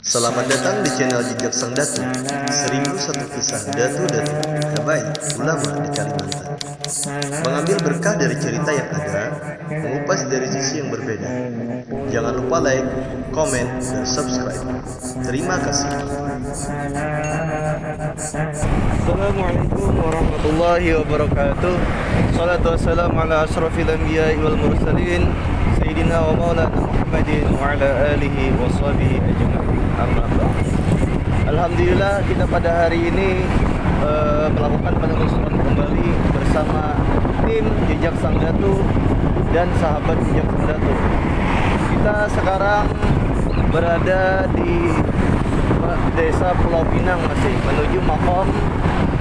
Selamat datang di channel Jejak Sang Datu. 1001 kisah datu-datu habaib ulama di Kalimantan. Mengambil berkah dari cerita yang ada, mengupas dari sisi yang berbeda. Jangan lupa like, komen, dan subscribe. Terima kasih. Assalamualaikum warahmatullahi wabarakatuh. Salatu wassalamu ala asrafil anbiya'i wal mursalin Sayyidina wa maulana Muhammadin wa ala alihi wa sahbihi ajma'in. Amma ba'd. Alhamdulillah kita pada hari ini melakukan penelusuran kembali bersama tim Jejak Sang Datu dan sahabat Jejak Sang Datu. Kita sekarang berada di Desa Pulau Pinang, masih menuju makom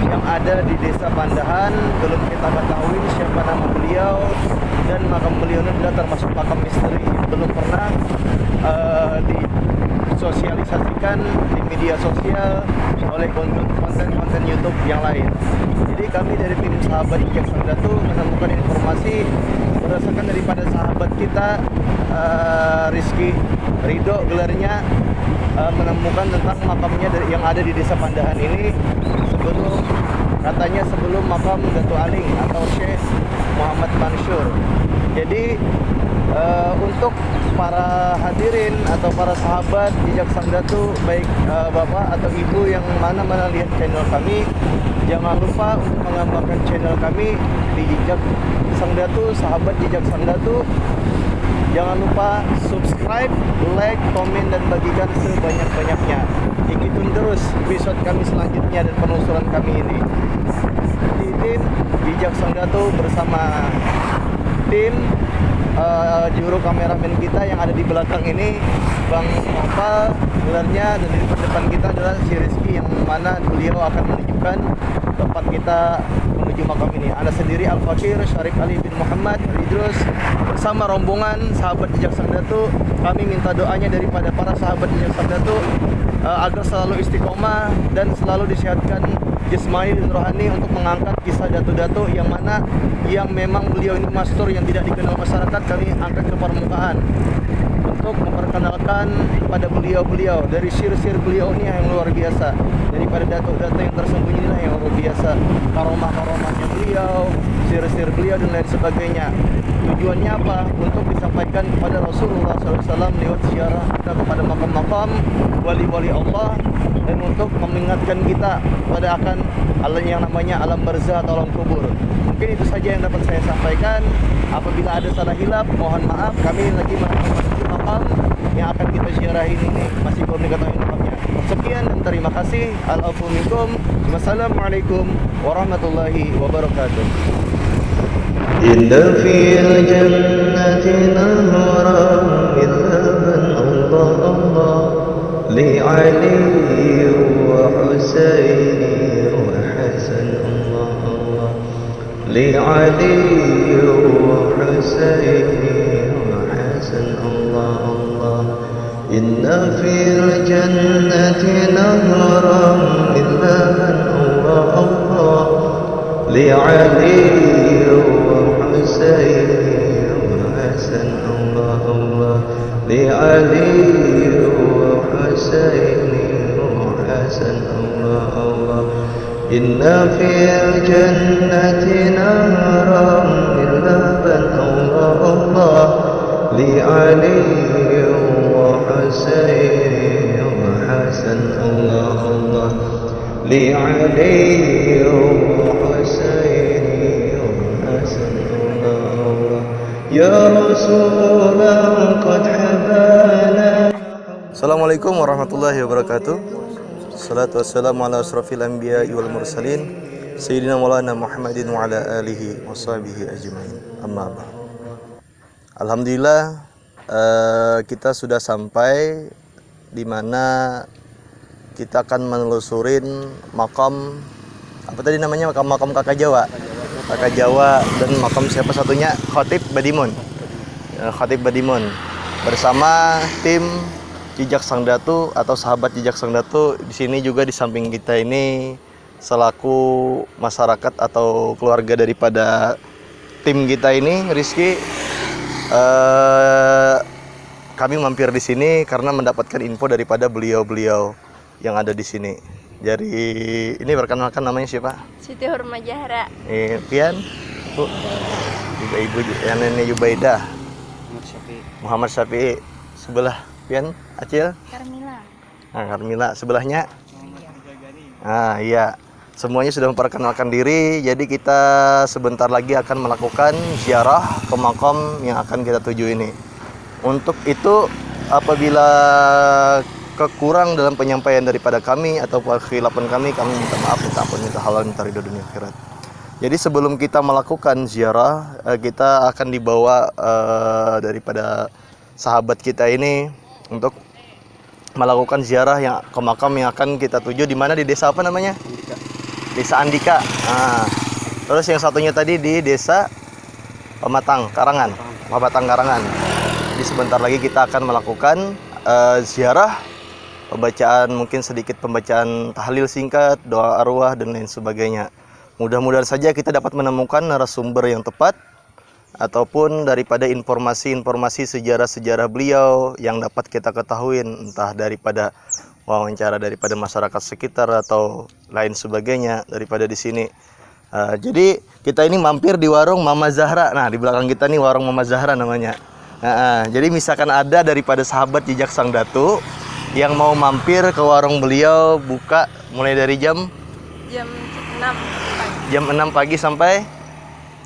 yang ada di Desa Pandahan. Belum kita ketahui siapa nama beliau, dan makam beliau ini sudah termasuk makam misteri yang belum pernah disosialisasikan di media sosial oleh konten-konten YouTube yang lain. Jadi kami dari tim sahabat Jejak Sang Datu menemukan informasi berdasarkan daripada sahabat kita Rizky Ridho gelarnya, menemukan tentang makamnya yang ada di Desa Pandahan ini sebelum makam Datuk Aling atau Syekh Muhammad Mansur. Jadi untuk para hadirin atau para sahabat Jejak Sang Datu, baik bapak atau ibu yang mana lihat channel kami, jangan lupa untuk mengembangkan channel kami di Jejak Sang Datu, sahabat Jejak Sang Datu. Jangan lupa subscribe, like, komen, dan bagikan sebanyak-banyaknya. Ikutin terus episode kami selanjutnya dan penelusuran kami ini. Di tim Jejak Sang Datu bersama tim juru kameramen kita yang ada di belakang ini, Bang Nopal gelarnya, dan di depan kita adalah si Rizky yang mana beliau akan menunjukkan tempat kita menuju makam ini. Anda sendiri Al-Fakir Syarif Ali bin Muhammad Idrus bersama rombongan sahabat Jejak Sang Datu. Kami minta doanya daripada para sahabat Jejak Sang Datu agar selalu istiqomah dan selalu disehatkan jasmani dan rohani untuk mengangkat kisah datu-datu yang mana yang memang beliau ini master yang tidak dikenal masyarakat. Kami angkat ke permukaan untuk memperkenalkan kepada beliau-beliau dari sir-sir beliau ini yang luar biasa, daripada datu-datu yang tersembunyi inilah yang luar biasa, karomah-karomahnya beliau, sir-sir beliau dan lain sebagainya. Tujuannya apa? Untuk disampaikan kepada Rasulullah SAW lewat siarah kita kepada makam-makam wali-wali Allah, dan untuk mengingatkan kita pada akan alam yang namanya alam barzah atau alam kubur. Mungkin itu saja yang dapat saya sampaikan. Apabila ada salah hilap, mohon maaf. Kami lagi menuju makam yang akan kita ziarahin ini, masih belum diketahui tempatnya. Sekian dan terima kasih. Al-afu minkum. Wassalamualaikum warahmatullahi wabarakatuh. Inna fil jannati nahran min laban Allah Allah li Ali wa Husaini wa Hasan Allah Allah li Ali wa Husaini wa Hasan Allah Allah. Inna fil jannati nahran min laban Allah Allah li Ali حسين وحسن الله الله لعلي وحسين وحسن الله الله. إن في الجنة نهرا من لبن الله الله لعلي وحسين وحسن الله الله لعلي وحسين وحسن Ya Rasulullah qad habana. Assalamualaikum warahmatullahi wabarakatuh. Salatu wassalamu ala asrafil anbiya'i wal mursalin Sayyidina maulana Muhammadin wa ala alihi wa sahbihi ajma'in. Amma ba'd. Alhamdulillah, kita sudah sampai di mana kita akan menelusurin makam apa tadi namanya, makam Kakak Jawa dan makam siapa satunya, Khatib Badimun bersama tim Jejak Sang Datu atau sahabat Jejak Sang Datu. Di sini juga di samping kita ini selaku masyarakat atau keluarga daripada tim kita ini, Rizky kami mampir di sini karena mendapatkan info daripada beliau-beliau yang ada di sini. Jadi ini perkenalkan namanya siapa? Siti Hurma Zahra. Pian, Bu, ibu yang ini Yubaidah, Muhammad Syafi'i. Sebelah Pian, Acil, Karmila. Nah, Karmila sebelahnya. Ah iya, semuanya sudah memperkenalkan diri. Jadi kita sebentar lagi akan melakukan ziarah ke makam yang akan kita tuju ini. Untuk itu, apabila kekurang dalam penyampaian daripada kami atau kekhilafan kami minta maaf, minta ampun, minta halal, minta ridho dunia akhirat. Jadi sebelum kita melakukan ziarah, kita akan dibawa daripada sahabat kita ini untuk melakukan ziarah yang ke makam yang akan kita tuju. Di mana, di desa apa namanya? Andika. Desa Andika. Nah, terus yang satunya tadi di desa Pematang Karangan. Jadi sebentar lagi kita akan melakukan ziarah, mungkin sedikit pembacaan tahlil singkat, doa arwah dan lain sebagainya. Mudah-mudahan saja kita dapat menemukan narasumber yang tepat ataupun daripada informasi-informasi sejarah-sejarah beliau yang dapat kita ketahui, entah daripada wawancara daripada masyarakat sekitar atau lain sebagainya daripada di sini. Jadi kita ini mampir di warung Mama Zahra. Nah, di belakang kita nih warung Mama Zahra namanya. Jadi misalkan ada daripada sahabat jejak Sang Datu yang mau mampir ke warung beliau, buka mulai dari jam 6 pagi. Jam 6 pagi sampai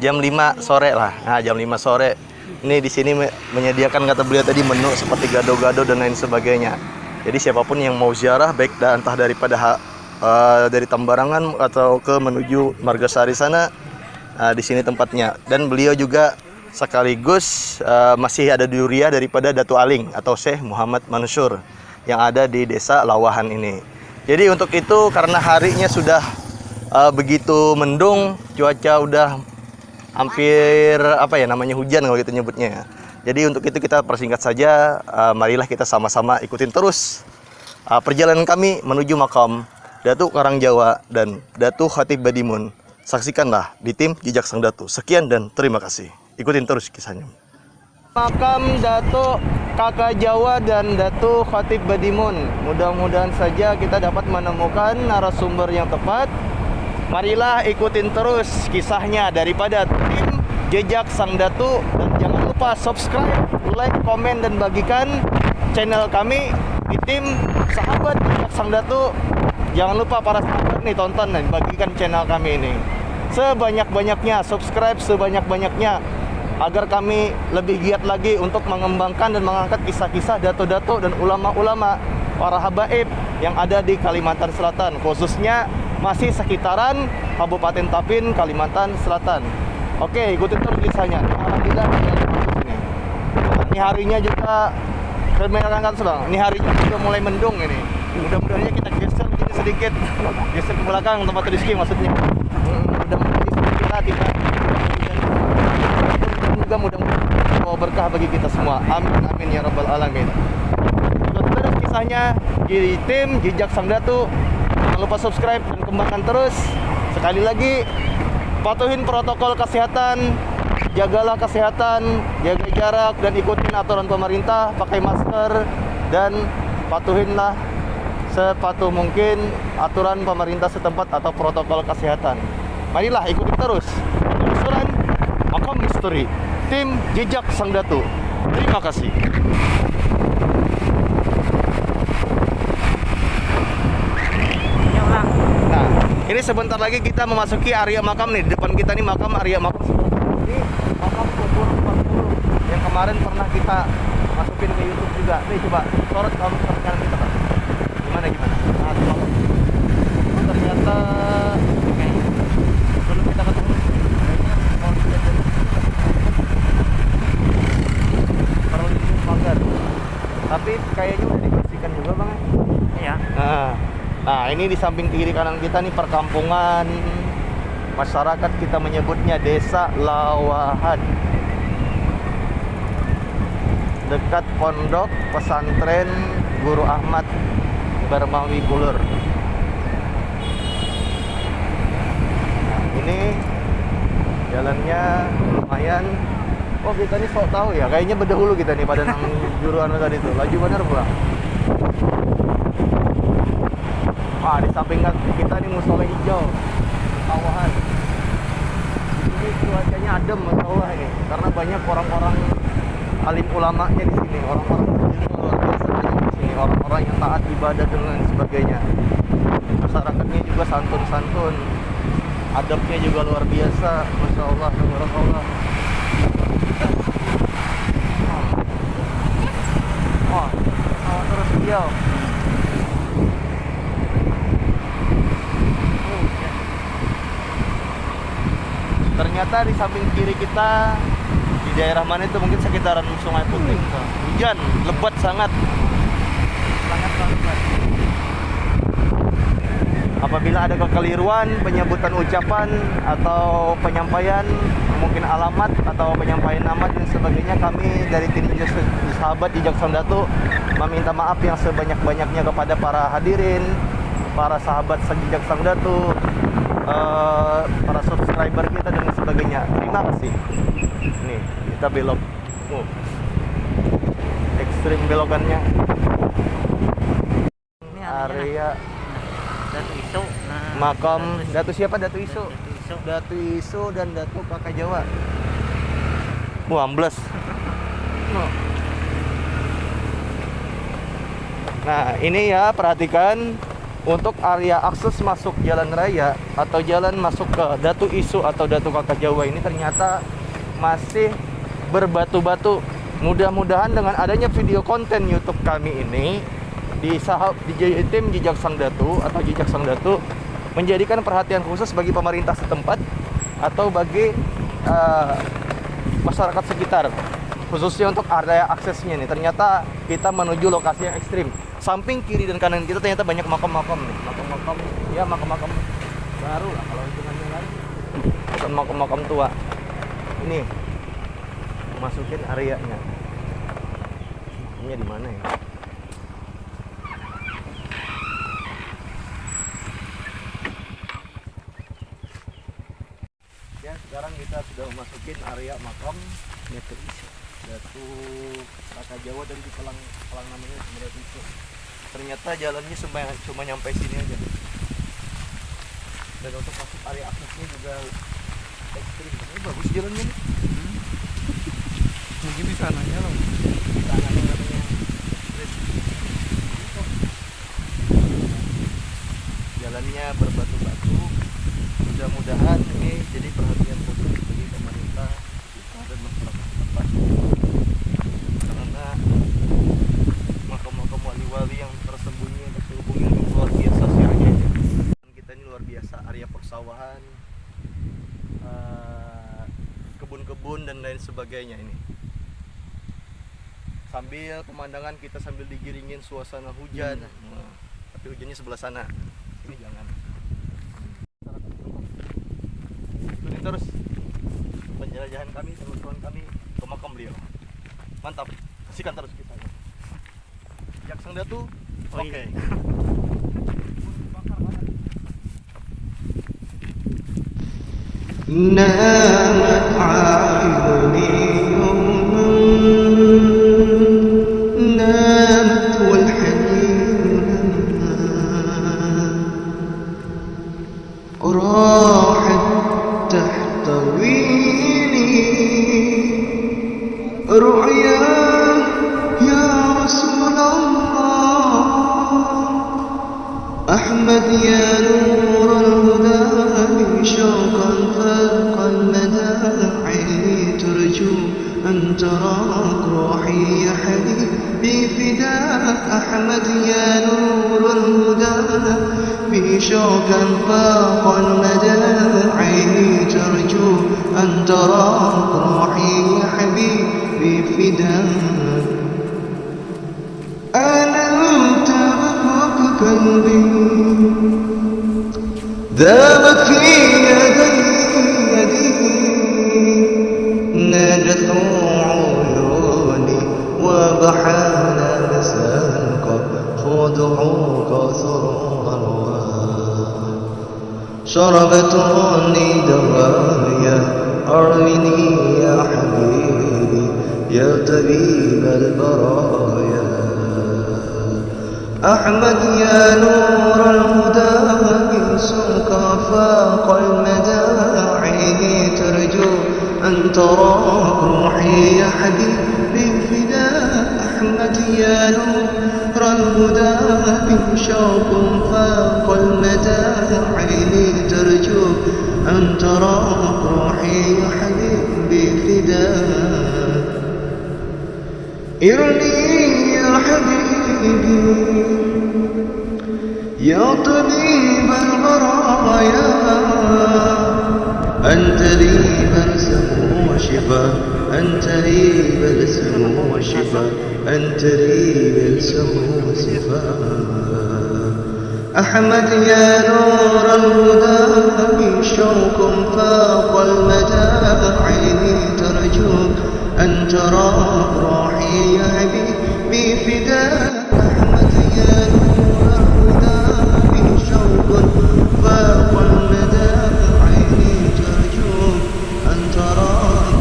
jam 5 sore lah. Nah, jam 5 sore. Ini di sini menyediakan, kata beliau tadi, menu seperti gado-gado dan lain sebagainya. Jadi siapapun yang mau ziarah, baik entah daripada dari Tambarangan atau ke menuju Margasari sana, di sini tempatnya. Dan beliau juga sekaligus masih ada duriah daripada Datu Aling atau Syekh Muhammad Mansur yang ada di desa Lawahan ini. Jadi untuk itu, karena harinya sudah begitu mendung, cuaca udah hampir hujan kalau gitu nyebutnya. Jadi untuk itu kita persingkat saja, marilah kita sama-sama ikutin terus perjalanan kami menuju makam Datu Karangjawa dan Datu Khatib Badimun. Saksikanlah di tim Jejak Sang Datu. Sekian dan terima kasih. Ikutin terus kisahnya. Makam Datu Kakak Jawa dan Datu Khatib Badimun. Mudah-mudahan saja kita dapat menemukan narasumber yang tepat. Marilah ikutin terus kisahnya daripada tim Jejak Sang Datu. Dan jangan lupa subscribe, like, komen, dan bagikan channel kami di tim Sahabat Jejak Sang Datu. Jangan lupa para sahabat nih, tonton dan bagikan channel kami ini sebanyak-banyaknya, subscribe sebanyak-banyaknya, agar kami lebih giat lagi untuk mengembangkan dan mengangkat kisah-kisah dato-dato dan ulama-ulama, para habaib yang ada di Kalimantan Selatan, khususnya masih sekitaran Kabupaten Tapin, Kalimantan Selatan. Oke, ikutin terus kisahnya. Alhamdulillah ini harinya juga kemerangkan sedang. Ini harinya juga mulai mendung ini. Mudah-mudahan kita geser begini sedikit, geser ke belakang tempat Rizky maksudnya. Mudah-mudahan kita tidak juga mudah-mudahan bawa berkah bagi kita semua. Amin amin ya rabbal alamin. Ikuti terus kisahnya di tim Jejak Sang Datu. Jangan lupa subscribe dan kembangkan terus. Sekali lagi, patuhin protokol kesehatan, jagalah kesehatan, jaga jarak, dan ikutin aturan pemerintah, pakai masker, dan patuhinlah sepatuh mungkin aturan pemerintah setempat atau protokol kesehatan. Marilah ikuti terus penelusuran makam misteri tim Jejak Sang Datu. Terima kasih. Nah, ini sebentar lagi kita memasuki area makam nih. Di depan kita nih makam, area makam. Ini makam kubur 40 yang kemarin pernah kita masukin ke YouTube juga. Nih coba sorot kamu kanan kita, Pak. Gimana? Nah, itu ternyata belum kita ketemu. Perlu pagar. Tapi kayaknya udah dibersihkan juga, Bang. Iya. Nah, ini di samping kiri kanan kita nih perkampungan. Masyarakat kita menyebutnya Desa Lawahan. Dekat pondok pesantren Guru Ahmad Barmawi Bulur. Nah, ini jalannya lumayan Oh kita nih sok tahu ya, kayaknya berdahulu kita nih pada nang juruan tadi tuh. Laju bener pulang. Wah di samping kita nih musola hijau, kawahan. Ini cuacanya adem masya Allah ini, karena banyak orang-orang alim ulamanya di sini, orang-orang berilmu luar biasa banyak di sini, orang-orang yang taat ibadah dan lain sebagainya. Masyarakatnya juga santun-santun, adabnya juga luar biasa, masya Allah, tabarakallah. Oh, terus hijau. Ternyata di samping kiri kita di daerah mana itu mungkin sekitaran Sungai Putih. Hujan lebat sangat lebat. Apabila ada kekeliruan penyebutan ucapan atau penyampaian mungkin alamat atau penyampaian nama dan sebagainya, kami dari tim sahabat di Jaksang Datu meminta maaf yang sebanyak-banyaknya kepada para hadirin, para sahabat Jaksang Datu, para subscriber kita dan sebagainya. Terima kasih. Nih kita belok, ekstrim belokannya. Ini area Datu Iso. makam Datu siapa? Datu Iso. Datu Iso dan Datu Kakak Jawa. Ambles. Nah ini ya, perhatikan untuk area akses masuk jalan raya atau jalan masuk ke Datu Iso atau Datu Kakak Jawa ini ternyata masih berbatu-batu. Mudah-mudahan dengan adanya video konten YouTube kami ini di tim Jaksang Datu atau Jaksang Datu menjadikan perhatian khusus bagi pemerintah setempat atau bagi masyarakat sekitar, khususnya untuk area aksesnya nih. Ternyata kita menuju lokasi yang ekstrim. Samping kiri dan kanan kita ternyata banyak makam-makam nih. Makam-makam baru lah kalau hitungannya kan. Bukan makam-makam tua. Ini masukin areanya. Ini di mana ya? Ya, sekarang kita sudah masukin area makam Datu Kakak Jawa dari di Pelang namanya Datu Iso. Ternyata jalannya cuma nyampe sini aja. Dan untuk masuk area aksesnya juga ekstrim. Ini bagus jalannya nih. Mungkin di sananya loh. Di sananya namanya. Jalannya berbatu-batu. Mudah-mudahan ini jadi perhatian khusus bagi pemerintah kita dan masyarakat setempat, karena makam-makam wali-wali yang tersembunyi yang luar biasa siarnya. Kita ini luar biasa, area persawahan, kebun-kebun dan lain sebagainya ini. Sambil pemandangan kita sambil digiringin suasana hujan. Tapi hujannya sebelah sana, ini jangan. Terus penjelajahan kami, teman-teman kami ke makam beliau. Mantap, saksikan terus kita. Jaksang Datu, oke. نامت عيوني يوما نامت والحنين راحت تحتويني رؤيا يا رسول الله أحمد يا نور الهدى شوقا فاق المدى عيني ترجو أن تراك روحي يا حبيبي فداك أحمد يا نور الهدى في شوقا فاق المدى عيني ترجو أن تراك روحي يا حبيبي فداك أنا أنتبهك قلبي ذابت في يدي نادت عيوني وبحال لسانك خدعوك ثروا شربتني دوايا أرمني يا حبيبي يا طبيب البرايا أحمد يا نور الهدى يسوق فاق المدى عيني ترجو أن تراك روحي يا حبيبي فداء أحمد يا نور الهدى شوق فاق المدى عيني ترجو أن تراك روحي يا حبيبي فداء إرني يا حبيبي يا طبيب البرايا أنت لي بلسم وشفاء أنت لي بلسم وشفاء أنت لي بلسم وشفاء أحمد يا نور الهدى شوق فاق المدى عيني ترجوك أن تراك روحي يا حبيبي فداء أحمد يا نور الهدى شوق فاق المدى عيني ترجوك أن تراك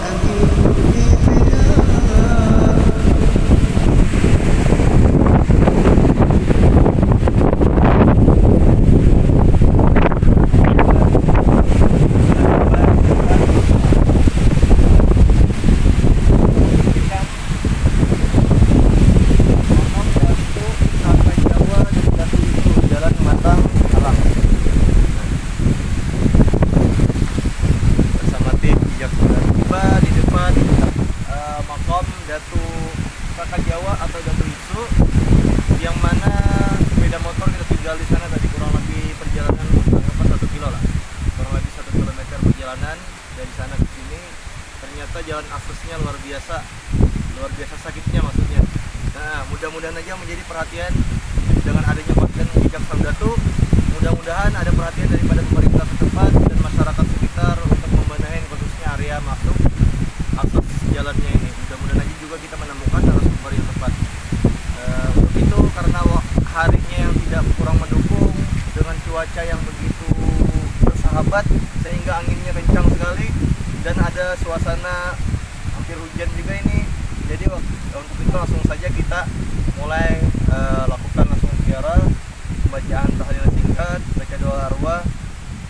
حبيبي فداء Datu Kakak Jawa atau Datu Isu, yang mana sepeda motor kita tinggal di sana tadi kurang lebih perjalanan anggaplah 1 kilo lah, kurang lebih 1 kilometer perjalanan dari sana ke sini. Ternyata jalan aksesnya luar biasa sakitnya maksudnya. Nah, mudah-mudahan aja menjadi perhatian dengan adanya podcast Jejak Sang Datu. Mudah-mudahan ada perhatian daripada pemerintah setempat dan masyarakat sekitar untuk membenahi khususnya area masuk akses jalannya ini. Mudah-mudahan aja juga kita menemukan narasumber yang tepat. Untuk itu karena harinya yang tidak kurang mendukung dengan cuaca yang begitu bersahabat sehingga anginnya kencang sekali dan ada suasana hampir hujan juga ini. Jadi untuk itu langsung saja kita mulai lakukan langsung ziarah, pembacaan tahlil singkat, baca doa arwah.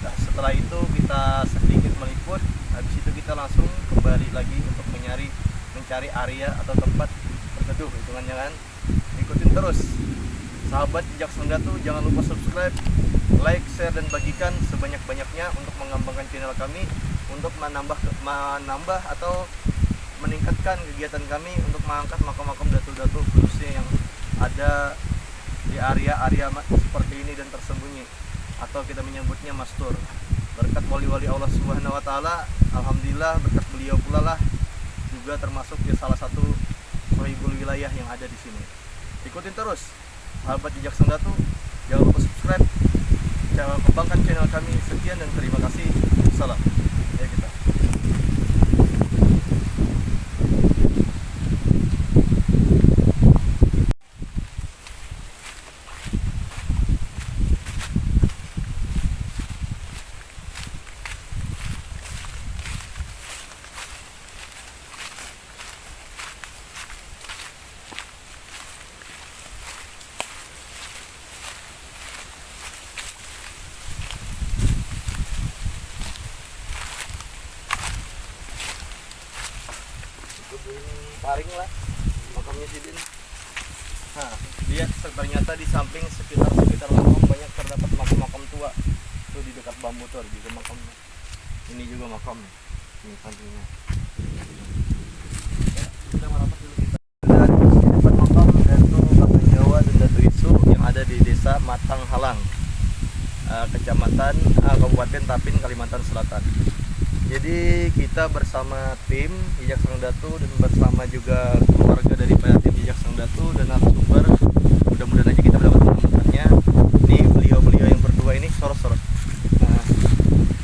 Nah, setelah itu kita sedikit meliput. Habis itu kita langsung kembali lagi untuk mencari area atau tempat berteduh hitungannya kan. Ikutin terus sahabat Jejak Sang Datu, jangan lupa subscribe, like, share dan bagikan sebanyak-banyaknya untuk mengembangkan channel kami, untuk menambah atau meningkatkan kegiatan kami untuk mengangkat makam-makam datu-datu khususnya yang ada di area-area seperti ini dan tersembunyi, atau kita menyebutnya mastur. Berkat wali-wali Allah Subhanahu wa taala, alhamdulillah berkat beliau pula lah juga termasuk di salah satu sohibul wilayah yang ada di sini. Ikutin terus sahabat Jejak Sang Datu, jangan lupa subscribe, jangan kembangkan channel kami. Sekian dan terima kasih. Salam. Ya kita. Paring lah makamnya Sidin. Nah, dia ternyata di samping sekitar makam banyak terdapat makam-makam tua. Tuh di dekat bambu tuh juga makamnya. Ini juga makamnya. Ini sampingnya. Ya, kita merapat dulu kita. Dan di depan makam Datu Kakak Jawa dan Datu Isu yang ada di Desa Matang Halang, Kecamatan Kabupaten Tapin, Kalimantan Selatan. Jadi kita bersama tim Jejak Sang Datu dan bersama juga keluarga daripada tim Jejak Sang Datu dan narasumber. Mudah-mudahan aja kita dapat menemukannya. Ini beliau-beliau yang berdua ini soros-soros. Nah,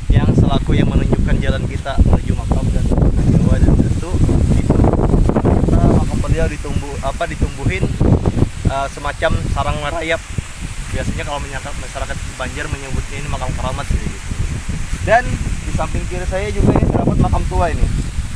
yang selaku yang menunjukkan jalan kita menuju makam dan Jawa dan Datu itu. Nah, makam beliau ditumbuhin semacam sarang merayap. Biasanya kalau masyarakat Banjar menyebutnya ini makam keramat gitu. Dan di samping kiri saya juga ini terdapat makam tua ini.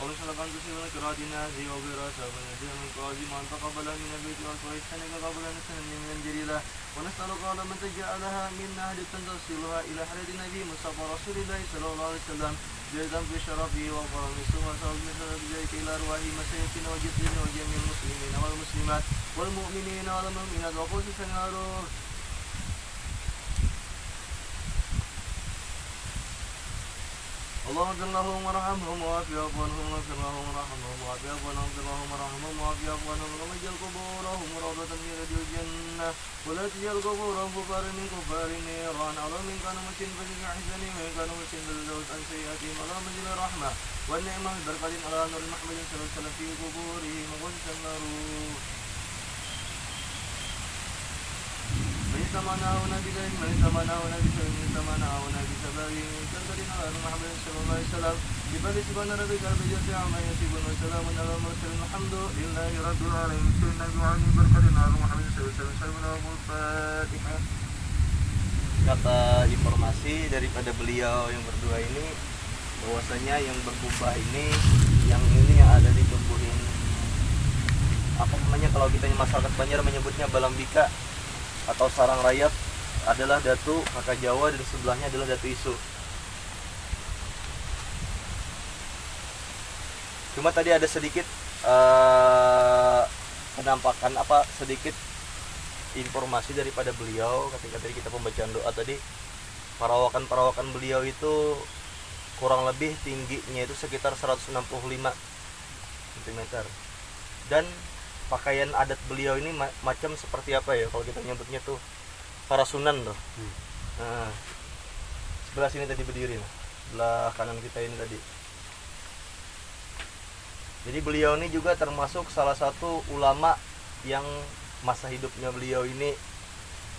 ومن صدقان تسيرون كراتنا زي وبراسة ونجي من قاضي من تقبل من البيت والفريستانك قبل نسنة من جريلة ونسألك على من تجعلها من أهل تصلها إلى حرة النبي مصطفى رسول الله صلى الله عليه وسلم جيدا بشرفه وكرمه ثم صلى الله عليه إلى أرواح مشايخنا وجدنا وجميع المسلمين والمسلمات والمؤمنين والمؤمنات وخصوصا الروح اللهم اغفر لهم وارحمهم وعافي عنهم واغفر لهم وارحمهم وعافي عنهم واغفر لهم وارحمهم وعافي عنهم اللهم اجعل قبورهم روضة من رياض الجنة ولا تجعل قبورهم كفار من كفار النيران اللهم إن كانوا مسلمين فزد أحسنهم وإن كانوا مسلمين فزد عن سيئاتهم اللهم اجعل الرحمة والنعمة بالبركة على نور محمد صلى الله عليه وسلم في قبورهم وقدس الروح من سمعناهنا بذلك من سمعناهنا بسبب من سمعناهنا بسبب كذب على محمد صلى الله عليه وسلم ببل سبحان ربك رب العزة عما يصفون وسلام على المرسلين الحمد لله رب العالمين سيدنا وعلي بركة على محمد صلى الله عليه وسلم الفاتحة. Kata informasi daripada beliau yang berdua ini bahwasanya yang berkubah ini yang ada di tubuhin apa namanya kalau kita masyarakat Banjar menyebutnya balambika atau sarang rayap adalah Datu Kakak Jawa dan sebelahnya adalah Datu Isu. Cuma tadi ada sedikit penampakan sedikit informasi daripada beliau ketika tadi kita pembacaan doa tadi perawakan beliau itu kurang lebih tingginya itu sekitar 165 cm dan pakaian adat beliau ini macam seperti apa ya kalau kita nyebutnya tuh para sunan loh. Nah, sebelah sini tadi berdiri lah, sebelah kanan kita ini tadi. Jadi beliau ini juga termasuk salah satu ulama yang masa hidupnya beliau ini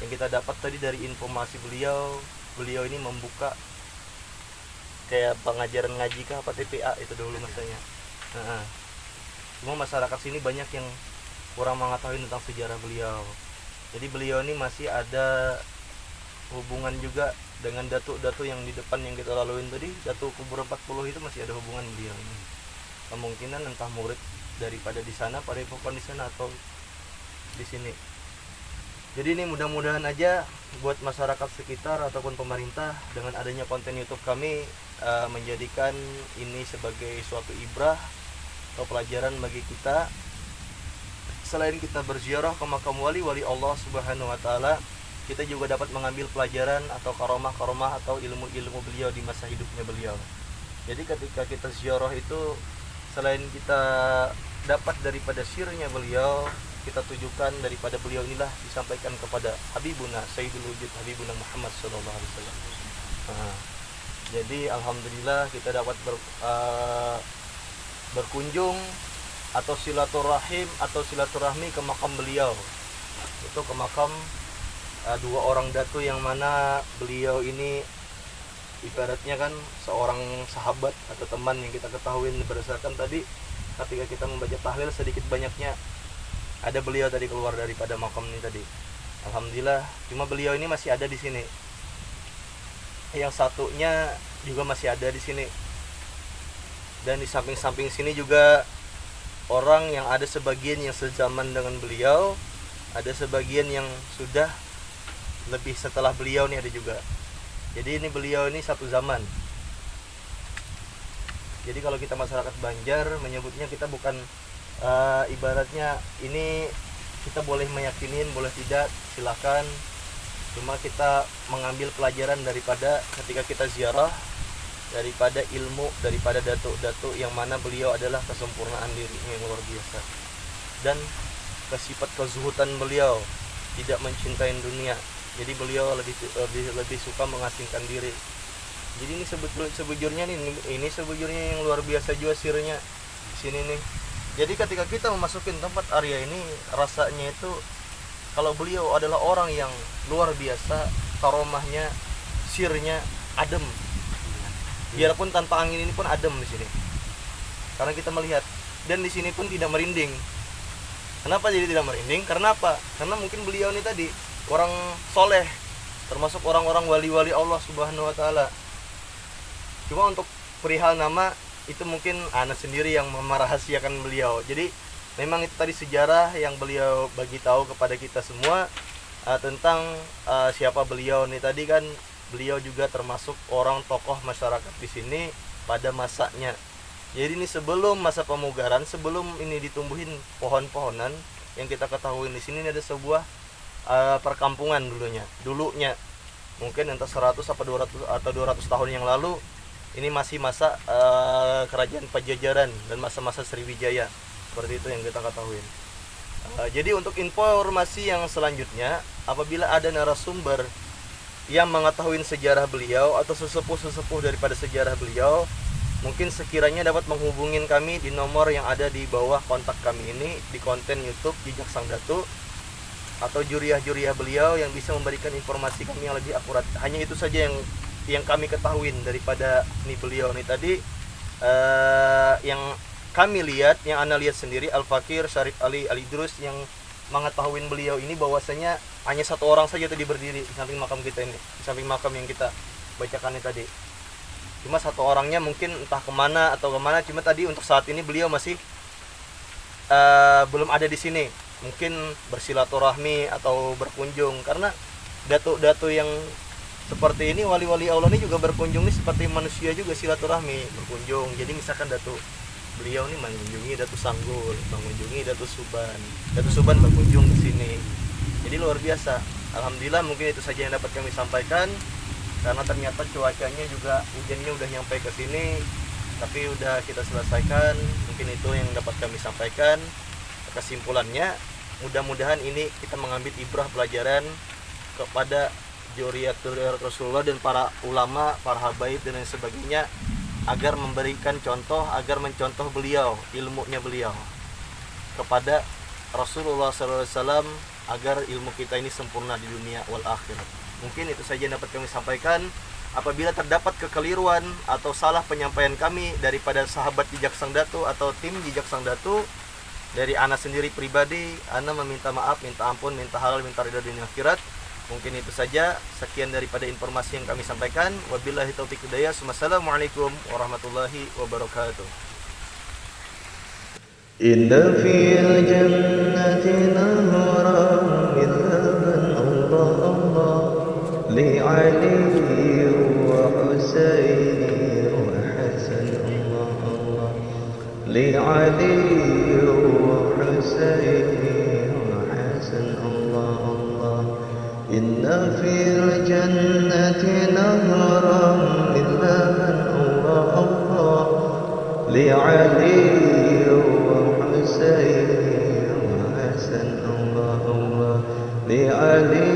yang kita dapat tadi dari informasi beliau ini membuka kayak pengajaran ngaji kah apa TPA itu dulu masanya. Nah, cuma masyarakat sini banyak yang kurang mengetahui tentang sejarah beliau. Jadi beliau ini masih ada hubungan juga dengan datu-datu yang di depan yang kita laluin tadi, Datu Kubur 40 itu masih ada hubungan beliau ini. Kemungkinan entah murid daripada di sana, padepokan di sana atau di sini. Jadi ini mudah-mudahan aja buat masyarakat sekitar ataupun pemerintah dengan adanya konten YouTube kami menjadikan ini sebagai suatu ibrah atau pelajaran bagi kita. Selain kita berziarah ke makam wali Allah Subhanahu wa taala, kita juga dapat mengambil pelajaran atau karomah atau ilmu-ilmu beliau di masa hidupnya beliau. Jadi ketika kita ziarah itu selain kita dapat daripada sirnya beliau, kita tujukan daripada beliau inilah disampaikan kepada Habibuna Sayyidul Wujud Habibuna Muhammad sallallahu alaihi wasallam. Jadi alhamdulillah kita dapat berkunjung atau silaturahmi ke makam beliau. Itu ke makam dua orang datu yang mana beliau ini ibaratnya kan seorang sahabat atau teman yang kita ketahui berdasarkan tadi ketika kita membaca tahlil sedikit banyaknya ada beliau tadi keluar daripada makam ini tadi. Alhamdulillah, cuma beliau ini masih ada di sini. Yang satunya juga masih ada di sini. Dan di samping-samping sini juga orang yang ada sebagian yang sezaman dengan beliau, ada sebagian yang sudah lebih setelah beliau nih ada juga. Jadi ini beliau ini satu zaman. Jadi kalau kita masyarakat Banjar menyebutnya kita bukan ibaratnya ini kita boleh meyakinin, boleh tidak, silakan. Cuma kita mengambil pelajaran daripada ketika kita ziarah daripada ilmu daripada datuk-datuk yang mana beliau adalah kesempurnaan dirinya yang luar biasa dan sifat kezuhudan beliau tidak mencintai dunia. Jadi beliau lebih suka mengasingkan diri. Jadi ini sebujurnya yang luar biasa juga sirnya di sini nih. Jadi ketika kita memasukin tempat area ini rasanya itu kalau beliau adalah orang yang luar biasa, karomahnya, sirnya adem. Biarpun tanpa angin ini pun adem di sini. Karena kita melihat dan di sini pun tidak merinding. Kenapa jadi tidak merinding? Karena apa? Karena mungkin beliau ini tadi orang soleh, termasuk orang-orang wali-wali Allah Subhanahu wa taala. Cuma untuk perihal nama itu mungkin Ana sendiri yang merahasiakan beliau. Jadi memang itu tadi sejarah yang beliau bagi tahu kepada kita semua tentang siapa beliau nih. Tadi kan beliau juga termasuk orang tokoh masyarakat di sini pada masanya. Jadi ini sebelum masa pemugaran, sebelum ini ditumbuhin pohon-pohonan, yang kita ketahui di sini ada sebuah perkampungan dulunya mungkin entah 100 atau 200 tahun yang lalu. Ini masih masa kerajaan Pajajaran dan masa-masa Sriwijaya, seperti itu yang kita ketahui. Jadi untuk informasi yang selanjutnya, apabila ada narasumber yang mengetahui sejarah beliau atau sesepuh-sesepuh daripada sejarah beliau, mungkin sekiranya dapat menghubungin kami di nomor yang ada di bawah kontak kami ini di konten YouTube Jejak Sang Datu, atau juriah-juriah beliau yang bisa memberikan informasi kami yang lebih akurat. Hanya itu saja yang kami ketahui daripada beliau nih tadi. Yang kami lihat, yang Ana lihat sendiri, Al-Fakir Syarif Ali Al-Idrus yang mengetahui beliau ini bahwasanya hanya satu orang saja tadi berdiri di samping makam kita ini, di samping makam yang kita bacakan ini tadi. Cuma satu orangnya mungkin entah kemana atau kemana. Cuma tadi untuk saat ini beliau masih belum ada di sini. Mungkin bersilaturahmi atau berkunjung, karena datu-datu yang seperti ini, wali-wali Allah ini juga berkunjung nih seperti manusia juga, silaturahmi, berkunjung. Jadi misalkan beliau nih mengunjungi Datu Sanggul, mengunjungi Datu Suban berkunjung ke sini. Jadi luar biasa. Alhamdulillah, mungkin itu saja yang dapat kami sampaikan, karena ternyata cuacanya juga hujannya udah nyampe ke sini, tapi udah kita selesaikan. Mungkin itu yang dapat kami sampaikan. Kesimpulannya, mudah-mudahan ini kita mengambil ibrah pelajaran kepada Juriyatul Rasulullah dan para ulama, para habaib dan lain sebagainya, agar memberikan contoh, agar mencontoh beliau, ilmunya beliau kepada Rasulullah SAW, agar ilmu kita ini sempurna di dunia wal akhirat. Mungkin itu saja yang dapat kami sampaikan. Apabila terdapat kekeliruan atau salah penyampaian kami daripada sahabat Jejak Sang Datu atau tim Jejak Sang Datu, dari Ana sendiri pribadi, Ana meminta maaf, minta ampun, minta halal, minta ridha dunia akhirat. Mungkin itu saja. Sekian daripada informasi yang kami sampaikan. Wabillahi taufiq hidayah. Wassalamualaikum warahmatullahi wabarakatuh. Inna fil jannati nahran min laban Allah Allah li Ali wa Husaini wa Hasan Allah Allah li Ali Inna fil jannati nahran min laban Allah Allah li Ali wa Husain wa Hasan Allah Allah li Ali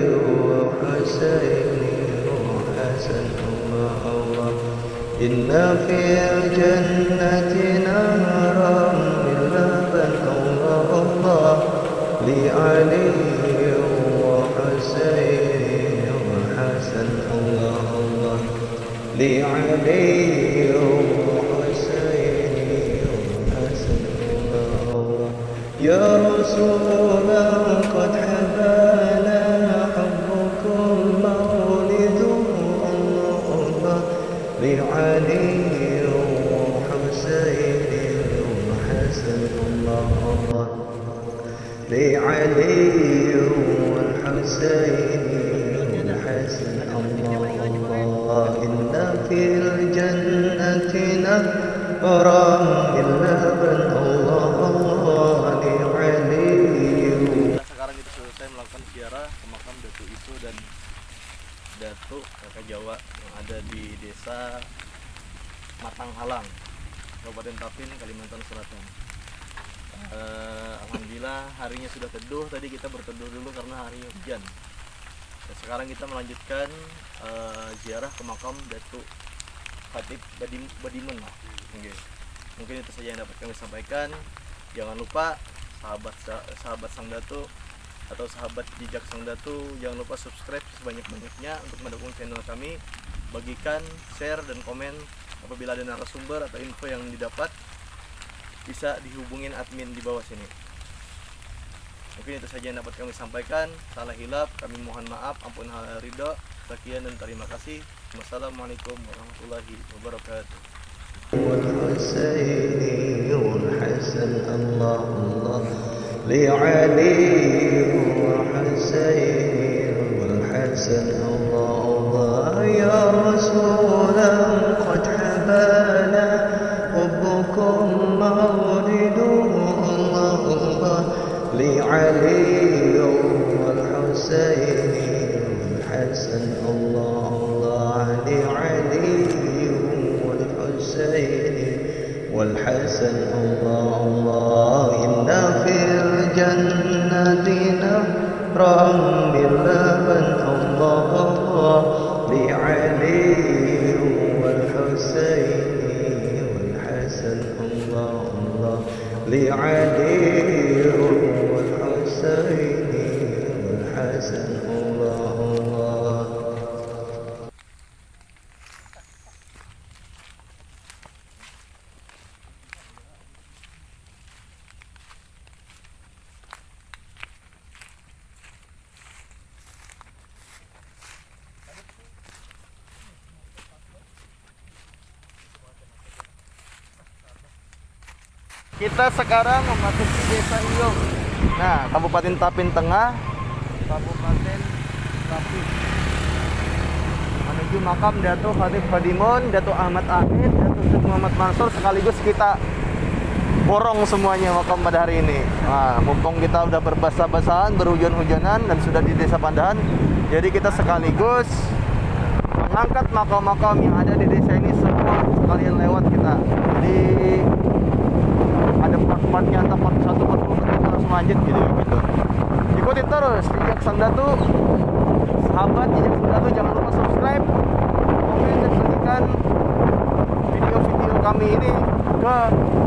wa Husain wa Hasan Allah Allah Inna fil jannati nahran min laban Allah Allah li Ali لعلي وحسين وحسن الله يا رسولا قد حبانا حبكم مولد الله لعلي وحسين وحسن الله لعلي والحسين وحسن الله إن في الجنة نهرا من لبن الله لعلي. Sekarang kita selesai melakukan ziarah ke makam Datu Isu dan Datu Kakak Jawa yang ada di desa Matanghalang, Kabupaten Tapin, Kalimantan Selatan. Alhamdulillah harinya sudah teduh. Tadi kita berteduh dulu karena harinya hujan. Dan sekarang kita melanjutkan ziarah ke makam Datu Khatib Badimun. Okay. Mungkin itu saja yang dapat kami sampaikan. Jangan lupa sahabat Sang Datu atau sahabat Jejak Sang Datu, jangan lupa subscribe sebanyak-banyaknya untuk mendukung channel kami. Bagikan, share, dan komen. Apabila ada narasumber atau info yang didapat, bisa dihubungin admin di bawah sini. Mungkin itu saja yang dapat kami sampaikan. Salah hilaf kami mohon maaf, ampun hal ridho. Sekian dan terima kasih. Wassalamualaikum warahmatullahi wabarakatuh. والحسين والحسن الله الله لعلي والحسين والحسن الله الله يا رسولا قد حبانا حبكم مولده الله الله لعلي والحسين والحسن الله الله لعلي والحسين والحسن الله الله إن في الجنة نهرا من لبن الله الله لعلي والحسين والحسن الله الله لعلي والحسين والحسن الله الله. Kita sekarang memasuki Desa Iyong. Nah, Kabupaten Tapin Tengah, Kabupaten Tapin. Menuju makam Datuk Khatib Fadimon, Datuk Ahmad Amin, Datuk Syekh Muhammad Mansur, sekaligus kita borong semuanya makam pada hari ini. Nah, mumpung kita udah berbasah-basahan, berhujan-hujanan dan sudah di Desa Pandahan, jadi kita sekaligus mengangkat makam-makam yang ada di desa ini semua sekalian lewat kita. Jadi ada part-partnya, antara part 1, part 2, kita langsung lanjut gitu. Ikuti terus Jejak Sang Datu. Sahabat Jejak Sang Datu, jangan lupa subscribe, komen, dan bagikan video-video kami ini ke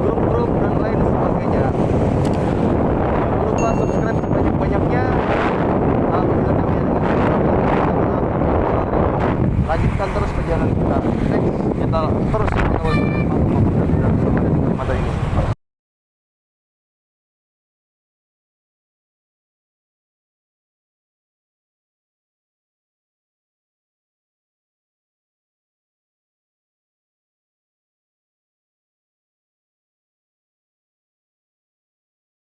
grup-grup dan lain sebagainya. Jangan lupa subscribe sebanyak-banyaknya. Apabila kami ada lanjutkan terus perjalanan kita. Next, kita terus